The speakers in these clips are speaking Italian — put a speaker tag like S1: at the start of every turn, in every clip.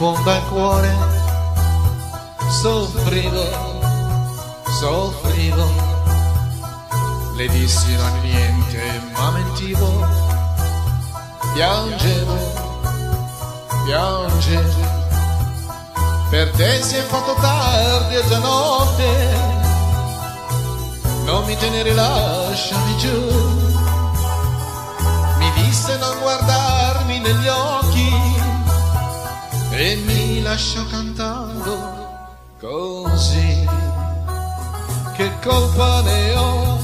S1: fondo al cuore soffrivo, soffrivo. Le dissi non niente ma mentivo, piangevo, piangevo. Per te si è fatto tardi, è già notte, non mi tenere, lasciami giù. Mi disse non guardarmi negli occhi e mi lasciò cantando così. Che colpa ne ho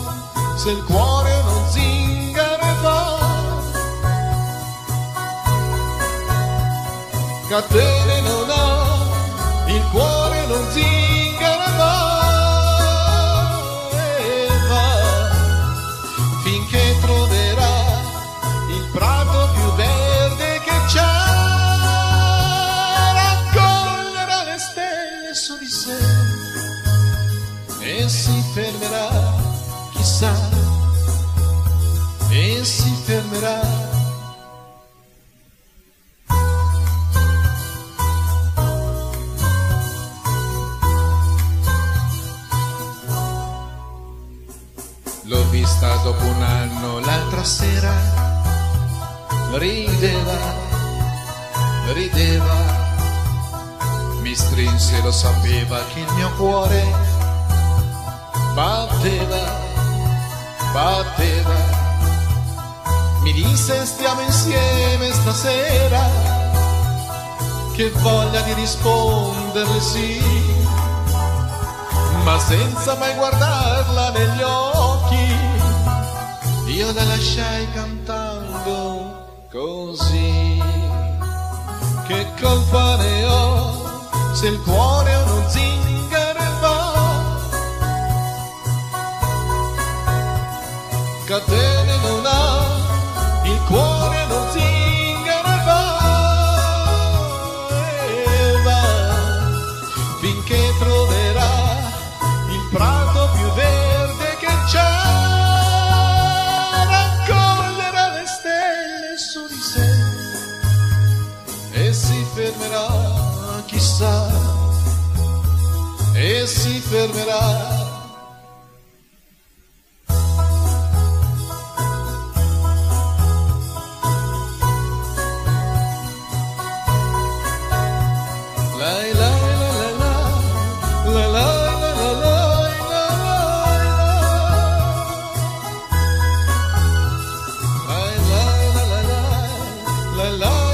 S1: se il cuore non zingara va? Catene non ha, il cuore non zingara va, e va finché troverà il prato più verde che c'è. Raccoglierà le stelle su di sé e si fermerà, chissà, e si fermerà. L'ho vista dopo un anno l'altra sera, rideva, rideva, mi strinse, lo sapeva che il mio cuore batteva, batteva. Mi disse stiamo insieme stasera, che voglia di risponderle sì, ma senza mai guardarla negli occhi. Io la lasciai cantando così. Che colpa ne ho se il cuore è uno zingaro e va? Catene non ha, il cuore non zingaro e va finché troverà il prato più verde che c'è. Raccoglierà le stelle su di sé e si fermerà, chissà, e si fermerà. La la